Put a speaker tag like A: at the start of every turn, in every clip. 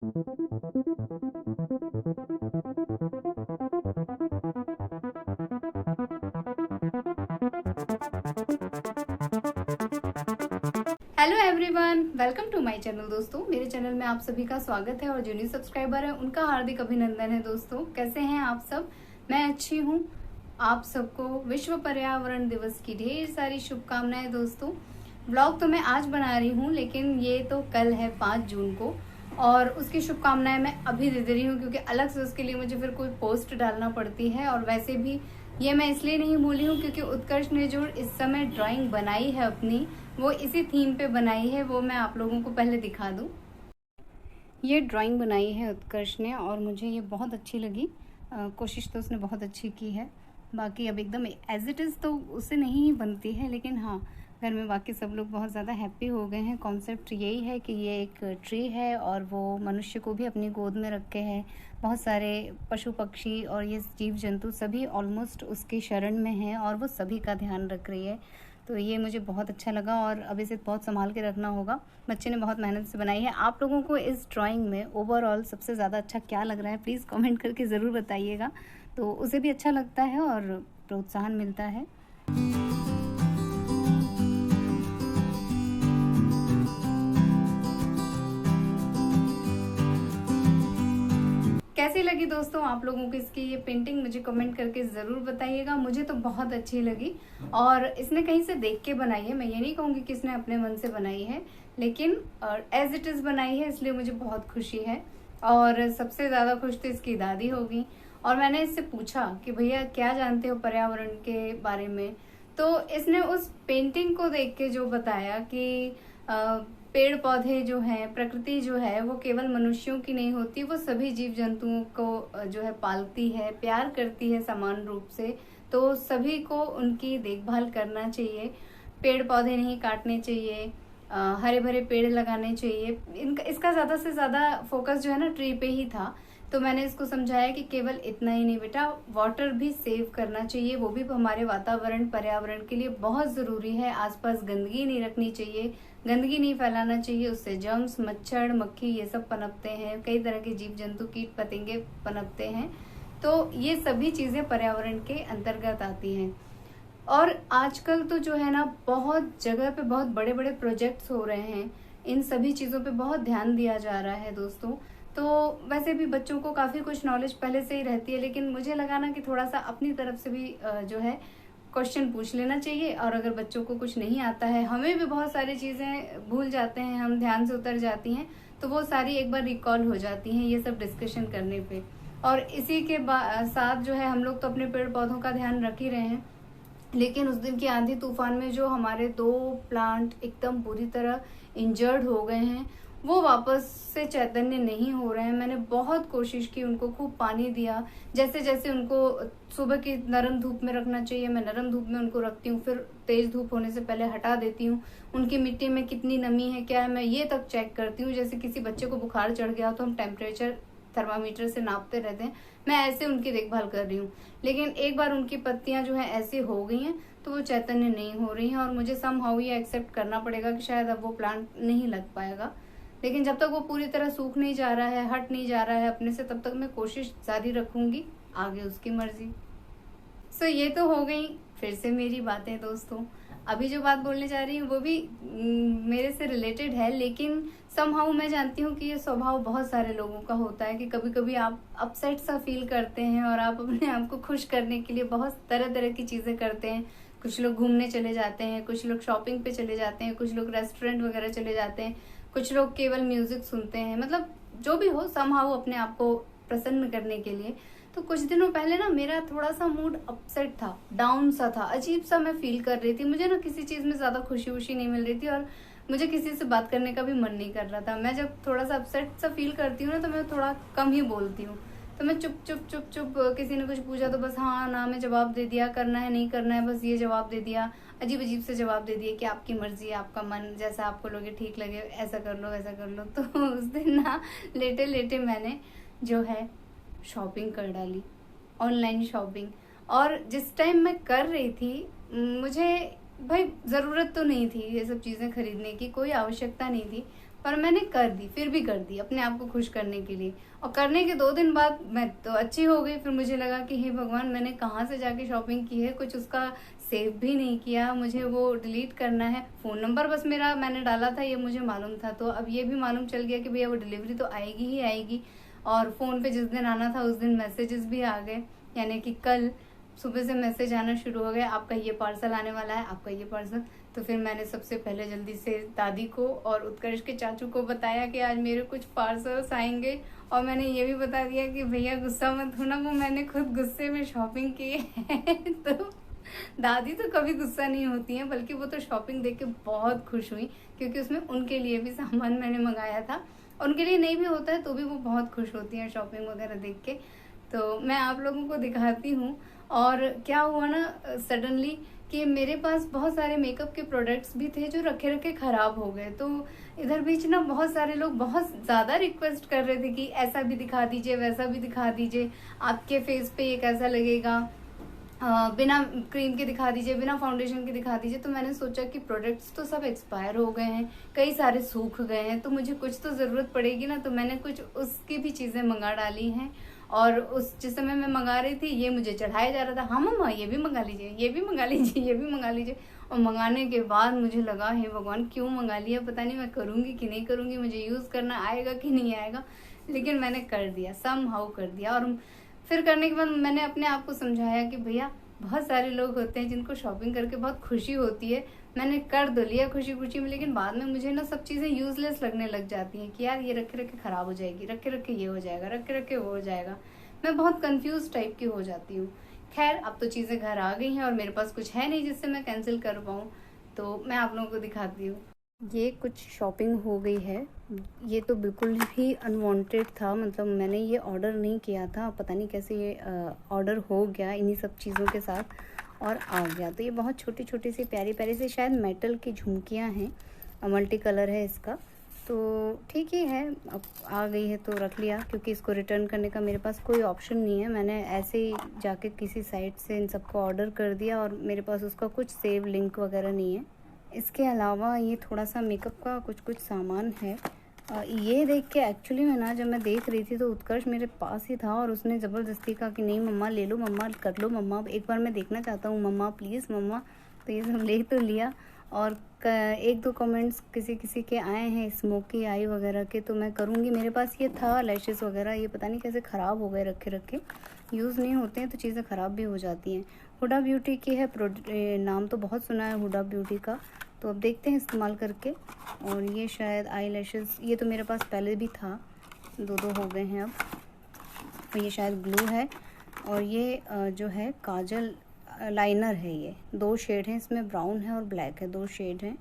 A: Hello everyone, welcome to my channel. दोस्तों, मेरे channel में आप सभी का स्वागत है और जो न्यू सब्सक्राइबर है उनका हार्दिक अभिनंदन है। दोस्तों, कैसे हैं आप सब? मैं अच्छी हूँ। आप सबको विश्व पर्यावरण दिवस की ढेर सारी शुभकामनाएं। दोस्तों, ब्लॉग तो मैं आज बना रही हूँ, लेकिन ये तो कल है 5 जून को, और उसकी शुभकामनाएं मैं अभी दे रही हूँ क्योंकि अलग से उसके लिए मुझे फिर कोई पोस्ट डालना पड़ती है। और वैसे भी ये मैं इसलिए नहीं भूली हूँ क्योंकि उत्कर्ष ने जो इस समय ड्राइंग बनाई है अपनी, वो इसी थीम पे बनाई है। वो मैं आप लोगों को पहले दिखा दूँ। ये ड्राइंग बनाई है उत्कर्ष ने और मुझे ये बहुत अच्छी लगी। कोशिश तो उसने बहुत अच्छी की है। बाकी अब एकदम एज इट इज़ तो उससे नहीं ही बनती है, लेकिन हाँ, घर में बाकी सब लोग बहुत ज़्यादा हैप्पी हो गए हैं। कॉन्सेप्ट यही है कि ये एक ट्री है और वो मनुष्य को भी अपनी गोद में रखे है। बहुत सारे पशु पक्षी और ये जीव जंतु सभी ऑलमोस्ट उसके शरण में हैं और वो सभी का ध्यान रख रही है। तो ये मुझे बहुत अच्छा लगा और अब इसे बहुत संभाल के रखना होगा। बच्चे ने बहुत मेहनत से बनाई है। आप लोगों को इस ड्राइंग में ओवरऑल सबसे ज़्यादा अच्छा क्या लग रहा है, प्लीज़ कमेंट करके ज़रूर बताइएगा। तो उसे भी अच्छा लगता है और प्रोत्साहन मिलता है। कैसी लगी दोस्तों आप लोगों को इसकी ये पेंटिंग? मुझे कमेंट करके ज़रूर बताइएगा। मुझे तो बहुत अच्छी लगी और इसने कहीं से देख के बनाई है। मैं ये नहीं कहूँगी कि इसने अपने मन से बनाई है, लेकिन एज इट इज़ बनाई है, इसलिए मुझे बहुत खुशी है। और सबसे ज़्यादा खुश तो इसकी दादी होगी। और मैंने इससे पूछा कि भैया क्या जानते हो पर्यावरण के बारे में, तो इसने उस पेंटिंग को देख के जो बताया कि पेड़ पौधे जो हैं, प्रकृति जो है, वो केवल मनुष्यों की नहीं होती, वो सभी जीव जंतुओं को जो है पालती है, प्यार करती है समान रूप से। तो सभी को उनकी देखभाल करना चाहिए, पेड़ पौधे नहीं काटने चाहिए, हरे भरे पेड़ लगाने चाहिए। इनका इसका ज़्यादा से ज़्यादा फोकस जो है ना ट्री पे ही था। तो मैंने इसको समझाया कि केवल इतना ही नहीं बेटा, वाटर भी सेव करना चाहिए, वो भी हमारे वातावरण पर्यावरण के लिए बहुत ज़रूरी है। आसपास गंदगी नहीं रखनी चाहिए, गंदगी नहीं फैलाना चाहिए, उससे जर्म्स, मच्छर, मक्खी ये सब पनपते हैं, कई तरह के जीव जंतु, कीट पतंगे पनपते हैं। तो ये सभी चीज़ें पर्यावरण के अंतर्गत आती हैं। और आजकल तो जो है ना, बहुत जगह पे बहुत बड़े बड़े प्रोजेक्ट्स हो रहे हैं, इन सभी चीज़ों पे बहुत ध्यान दिया जा रहा है दोस्तों। तो वैसे भी बच्चों को काफ़ी कुछ नॉलेज पहले से ही रहती है, लेकिन मुझे लगा ना कि थोड़ा सा अपनी तरफ से भी जो है क्वेश्चन पूछ लेना चाहिए। और अगर बच्चों को कुछ नहीं आता है, हमें भी बहुत सारी चीज़ें भूल जाते हैं, हम ध्यान से उतर जाती हैं, तो वो सारी एक बार रिकॉल हो जाती हैं ये सब डिस्कशन करने पे। और इसी के साथ जो है, हम लोग तो अपने पेड़ पौधों का ध्यान रख ही रहे हैं, लेकिन उस दिन की आंधी तूफान में जो हमारे 2 प्लांट एकदम बुरी तरह इंजर्ड हो गए हैं, वो वापस से चैतन्य नहीं हो रहे हैं। मैंने बहुत कोशिश की, उनको खूब पानी दिया। जैसे जैसे उनको सुबह की नरम धूप में रखना चाहिए, मैं नरम धूप में उनको रखती हूँ, फिर तेज धूप होने से पहले हटा देती हूँ। उनकी मिट्टी में कितनी नमी है, क्या है, मैं ये तक चेक करती हूँ। जैसे किसी बच्चे को बुखार चढ़ गया तो हम टेम्परेचर थर्मामीटर से नापते रहते हैं, मैं ऐसे उनकी देखभाल कर रही हूँ। लेकिन एक बार उनकी पत्तियां जो है ऐसी हो गई हैं, तो वो चैतन्य नहीं हो रही हैं और मुझे समहाउ ये एक्सेप्ट करना पड़ेगा कि शायद अब वो प्लांट नहीं लग पाएगा। लेकिन जब तक वो पूरी तरह सूख नहीं जा रहा है, हट नहीं जा रहा है अपने से, तब तक मैं कोशिश जारी रखूंगी, आगे उसकी मर्जी। सो ये तो हो गई फिर से मेरी बातें दोस्तों। अभी जो बात बोलने जा रही हूँ वो भी मेरे से रिलेटेड है, लेकिन समहाउ मैं जानती हूँ कि ये स्वभाव बहुत सारे लोगों का होता है कि कभी कभी आप अपसेट सा फील करते हैं और आप अपने आप को खुश करने के लिए बहुत तरह तरह की चीजें करते हैं। कुछ लोग घूमने चले जाते हैं, कुछ लोग शॉपिंग पे चले जाते हैं, कुछ लोग रेस्टोरेंट वगैरह चले जाते हैं, कुछ लोग केवल म्यूजिक सुनते हैं। मतलब जो भी हो, समहाउ अपने आप को प्रसन्न करने के लिए। तो कुछ दिनों पहले ना मेरा थोड़ा सा मूड अपसेट था, डाउन सा था, अजीब सा मैं फील कर रही थी। मुझे ना किसी चीज में ज्यादा खुशी वुशी नहीं मिल रही थी और मुझे किसी से बात करने का भी मन नहीं कर रहा था। मैं जब थोड़ा सा अपसेट सा फील करती हूँ ना, तो मैं थोड़ा कम ही बोलती हूँ। तो मैं चुप चुप चुप चुप, किसी ने कुछ पूछा तो बस हाँ ना में जवाब दे दिया, करना है नहीं करना है बस ये जवाब दे दिया, अजीब अजीब से जवाब दे दिए कि आपकी मर्जी है, आपका मन, जैसा आपको लगे ठीक लगे, ऐसा कर लो वैसा कर लो। तो उस दिन ना लेटे लेटे मैंने जो है शॉपिंग कर डाली, ऑनलाइन शॉपिंग। और जिस टाइम मैं कर रही थी, मुझे भाई ज़रूरत तो नहीं थी ये सब चीज़ें खरीदने की, कोई आवश्यकता नहीं थी, पर मैंने कर दी, फिर भी कर दी अपने आप को खुश करने के लिए। और करने के 2 दिन बाद मैं तो अच्छी हो गई। फिर मुझे लगा कि हे भगवान, मैंने कहाँ से जाके शॉपिंग की है, कुछ उसका सेव भी नहीं किया, मुझे वो डिलीट करना है। फ़ोन नंबर बस मेरा मैंने डाला था, ये मुझे मालूम था। तो अब ये भी मालूम चल गया कि भैया वो डिलीवरी तो आएगी ही आएगी। और फ़ोन पे जिस दिन आना था उस दिन मैसेजेस भी आ गए, यानी कि कल सुबह से मैसेज आना शुरू हो गया, आपका ये पार्सल आने वाला है, आपका ये पार्सल। तो फिर मैंने सबसे पहले जल्दी से दादी को और उत्कर्ष के चाचू को बताया कि आज मेरे कुछ पार्सल्स आएंगे। और मैंने ये भी बता दिया कि भैया गुस्सा मत होना, वो मैंने खुद गुस्से में शॉपिंग की है। तो दादी तो कभी गुस्सा नहीं होती हैं, बल्कि वो तो शॉपिंग देख के बहुत खुश हुई, क्योंकि उसमें उनके लिए भी सामान मैंने मंगाया था। उनके लिए नहीं भी होता है तो भी वो बहुत खुश होती हैं शॉपिंग वगैरह देख के। तो मैं आप लोगों को दिखाती हूँ। और क्या हुआ ना सडनली कि मेरे पास बहुत सारे मेकअप के प्रोडक्ट्स भी थे जो रखे रखे खराब हो गए। तो इधर बीच ना बहुत सारे लोग बहुत ज़्यादा रिक्वेस्ट कर रहे थे कि ऐसा भी दिखा दीजिए, वैसा भी दिखा दीजिए, आपके फेस पे ये कैसा लगेगा, बिना क्रीम के दिखा दीजिए, बिना फाउंडेशन के दिखा दीजिए। तो मैंने सोचा कि प्रोडक्ट्स तो सब एक्सपायर हो गए हैं, कई सारे सूख गए हैं, तो मुझे कुछ तो ज़रूरत पड़ेगी ना। तो मैंने कुछ उसकी भी चीज़ें मंगा डाली हैं। और उस जिस समय मैं मंगा रही थी ये मुझे चढ़ाया जा रहा था, हाँ मम्मा ये भी मंगा लीजिए, ये भी मंगा लीजिए, ये भी मंगा लीजिए। और मंगाने के बाद मुझे लगा हे भगवान क्यों मंगा लिया, पता नहीं मैं करूँगी कि नहीं करूँगी, मुझे यूज़ करना आएगा कि नहीं आएगा। लेकिन मैंने कर दिया, समहाउ कर दिया। और फिर करने के बाद मैंने अपने आप को समझाया कि भैया बहुत सारे लोग होते हैं जिनको शॉपिंग करके बहुत खुशी होती है। मैंने कर दो लिया खुशी खुशी में, लेकिन बाद में मुझे ना सब चीज़ें यूजलेस लगने लग जाती हैं कि यार ये रखे रखे ख़राब हो जाएगी, रखे रखे ये हो जाएगा, रखे रखे वो हो जाएगा। मैं बहुत कंफ्यूज टाइप की हो जाती हूँ। खैर अब तो चीज़ें घर आ गई हैं और मेरे पास कुछ है नहीं जिससे मैं कैंसिल कर पाऊँ। तो मैं आप लोगों को दिखाती हूँ। ये कुछ शॉपिंग हो गई है। ये तो बिल्कुल ही अनवांटेड था, मतलब मैंने ये ऑर्डर नहीं किया था, पता नहीं कैसे ये ऑर्डर हो गया इन्हीं सब चीज़ों के साथ और आ गया। तो ये बहुत छोटी छोटी सी प्यारी प्यारी सी शायद मेटल की झुमकियाँ हैं, मल्टी कलर है इसका। तो ठीक ही है, अब आ गई है तो रख लिया, क्योंकि इसको रिटर्न करने का मेरे पास कोई ऑप्शन नहीं है। मैंने ऐसे ही जाके किसी साइट से इन सबको ऑर्डर कर दिया और मेरे पास उसका कुछ सेव लिंक वगैरह नहीं है। इसके अलावा ये थोड़ा सा मेकअप का कुछ सामान है। ये देख के एक्चुअली में ना जब मैं देख रही थी तो उत्कर्ष मेरे पास ही था और उसने ज़बरदस्ती कहा कि नहीं मम्मा ले लो, मम्मा कर लो, मम्मा एक बार मैं देखना चाहता हूँ, मम्मा प्लीज़ मम्मा। तो ये सब ले तो लिया। और 1-2 कमेंट्स किसी के आए हैं स्मोकी आई वगैरह के, तो मैं करूँगी। मेरे पास ये था लैशेस वगैरह, ये पता नहीं कैसे ख़राब हो गए रखे रखे, यूज़ नहीं होते हैं तो चीज़ें ख़राब भी हो जाती हैं। हुडा ब्यूटी की है, नाम तो बहुत सुना है हुडा ब्यूटी का, तो अब देखते हैं इस्तेमाल करके। और ये शायद आई लैशेस, ये तो मेरे पास पहले भी था, 2 हो गए हैं अब। और ये शायद ग्लू है। और ये जो है काजल लाइनर है, ये 2 शेड हैं इसमें, ब्राउन है और ब्लैक है, 2 शेड हैं।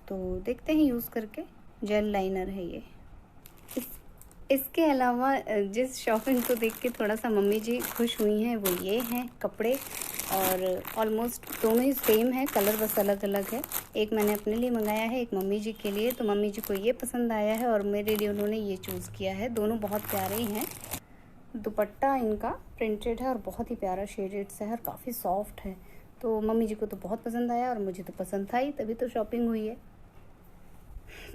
A: तो देखते हैं यूज़ करके। जेल लाइनर है ये। इसके अलावा जिस शॉपिंग को देख के थोड़ा सा मम्मी जी खुश हुई हैं वो ये हैं कपड़े, और ऑलमोस्ट दोनों ही सेम है, कलर बस अलग अलग है। एक मैंने अपने लिए मंगाया है, एक मम्मी जी के लिए। तो मम्मी जी को ये पसंद आया है और मेरे लिए उन्होंने ये चूज़ किया है। दोनों बहुत प्यारे ही हैं। दुपट्टा इनका प्रिंटेड है और बहुत ही प्यारा शेडेड सा है और काफ़ी सॉफ्ट है। तो मम्मी जी को तो बहुत पसंद आया और मुझे तो पसंद था ही, तभी तो शॉपिंग हुई है।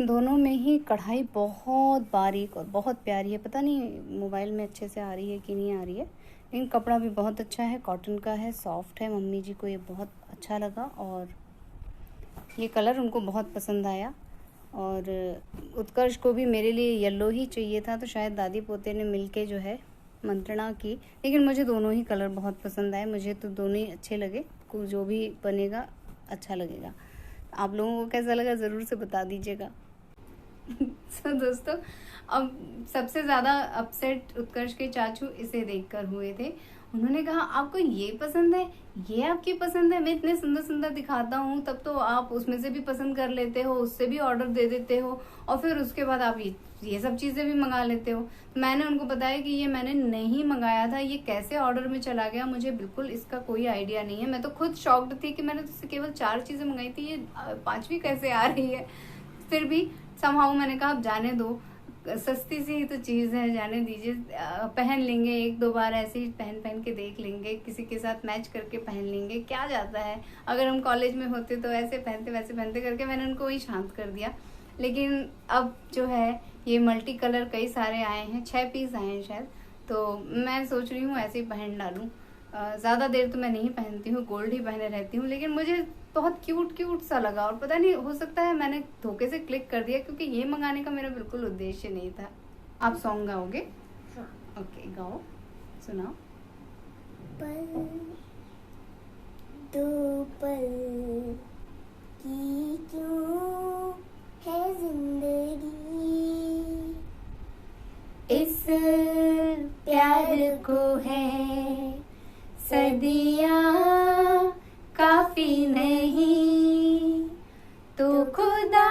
A: दोनों में ही कढ़ाई बहुत बारीक और बहुत प्यारी है, पता नहीं मोबाइल में अच्छे से आ रही है कि नहीं आ रही है, लेकिन कपड़ा भी बहुत अच्छा है, कॉटन का है, सॉफ्ट है। मम्मी जी को ये बहुत अच्छा लगा और ये कलर उनको बहुत पसंद आया। और उत्कर्ष को भी मेरे लिए येलो ही चाहिए था, तो शायद दादी पोते ने मिलके जो है मंत्रणा की, लेकिन मुझे दोनों ही कलर बहुत पसंद आए। मुझे तो दोनों ही अच्छे लगे, जो भी बनेगा अच्छा लगेगा। आप लोगों को कैसा लगा ज़रूर से बता दीजिएगा। तो दोस्तों अब सबसे ज़्यादा अपसेट उत्कर्ष के चाचू इसे देखकर हुए थे। उन्होंने कहा आपको ये पसंद है, ये आपकी पसंद है, मैं इतने सुंदर सुंदर दिखाता हूँ तब तो आप उसमें से भी पसंद कर लेते हो, उससे भी ऑर्डर दे देते हो और फिर उसके बाद आप ये सब चीज़ें भी मंगा लेते हो। तो मैंने उनको बताया कि ये मैंने नहीं मंगाया था, ये कैसे ऑर्डर में चला गया, मुझे बिल्कुल इसका कोई आइडिया नहीं है। मैं तो खुद शॉक्ड थी कि मैंने तो केवल 4 चीज़ें मंगाई थी, ये 5वीं कैसे आ रही है। फिर भी समहाउ मैंने कहा अब जाने दो, सस्ती सी ही तो चीज़ है, जाने दीजिए, पहन लेंगे 1-2 बार, ऐसे ही पहन के देख लेंगे, किसी के साथ मैच करके पहन लेंगे, क्या जाता है। अगर हम कॉलेज में होते तो ऐसे पहनते वैसे पहनते करके मैंने उनको वही शांत कर दिया। लेकिन अब जो है ये मल्टी कलर कई सारे आए हैं, 6 पीस आए हैं शायद, तो मैं सोच रही हूँ ऐसे ही पहन डालूं। ज़्यादा देर तो मैं नहीं पहनती हूँ, गोल्ड ही पहने रहती हूँ, लेकिन मुझे बहुत क्यूट क्यूट सा लगा और पता नहीं, हो सकता है मैंने धोखे से क्लिक कर दिया क्योंकि ये मंगाने का मेरा बिल्कुल उद्देश्य नहीं था। आप सॉन्ग गाओगे?
B: हाँ।
A: ओके, गाओ, सुनाओ।
B: पल दो पल की क्यों है जिंदगी,
A: इस प्यार को है सदियाँ काफी नहीं, तो खुदा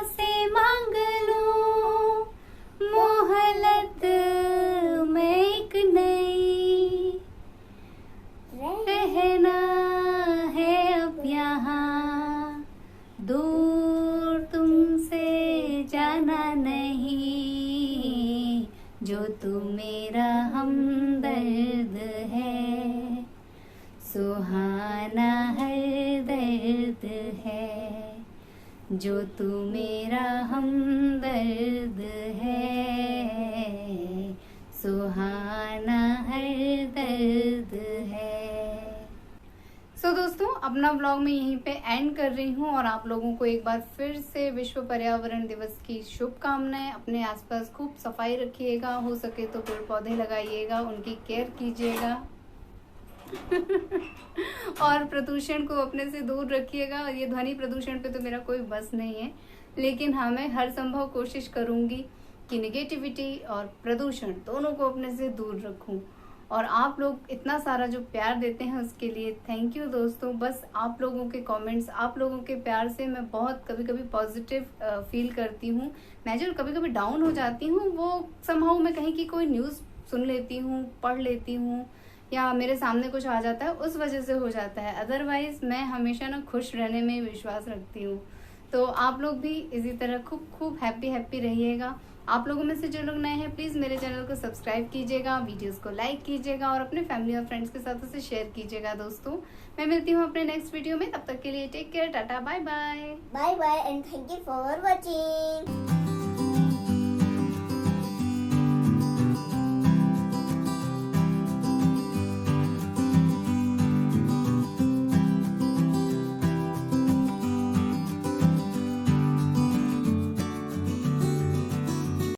A: से मांग लो मोहलत में एक नई, रहना है अब यहाँ दूर तुमसे जाना नहीं, जो तू मेरा हमदर्द है, सुहाना हर दर्द है, जो तू मेरा हमदर्द है, सुहाना हर दर्द है। सो दोस्तों, अपना व्लॉग मैं यहीं पे एंड कर रही हूँ और आप लोगों को एक बार फिर से विश्व पर्यावरण दिवस की शुभकामनाएं। अपने आसपास खूब सफाई रखिएगा, हो सके तो पेड़ पौधे लगाइएगा, उनकी केयर कीजिएगा और प्रदूषण को अपने से दूर रखिएगा। और ये ध्वनि प्रदूषण पे तो मेरा कोई बस नहीं है, लेकिन हाँ, मैं हर संभव कोशिश करूंगी कि निगेटिविटी और प्रदूषण दोनों को अपने से दूर रखूं। और आप लोग इतना सारा जो प्यार देते हैं उसके लिए थैंक यू दोस्तों। बस आप लोगों के कमेंट्स, आप लोगों के प्यार से मैं बहुत कभी कभी पॉजिटिव फील करती हूँ। मैं जो कभी कभी डाउन हो जाती हूँ वो समहाउ मैं कहीं की कोई न्यूज़ सुन लेती हूँ, पढ़ लेती हूँ, या मेरे सामने कुछ आ जाता है, उस वजह से हो जाता है। अदरवाइज मैं हमेशा ना खुश रहने में विश्वास रखती हूँ। तो आप लोग भी इसी तरह खूब खूब हैप्पी रहिएगा। आप लोगों में से जो लोग नए हैं प्लीज़ मेरे चैनल को सब्सक्राइब कीजिएगा, वीडियोस को लाइक कीजिएगा और अपने फैमिली और फ्रेंड्स के साथ उसे शेयर कीजिएगा दोस्तों। मैं मिलती हूँ अपने नेक्स्ट वीडियो में, तब तक के लिए take care, tata, bye bye.
B: Bye bye and thank you for watching.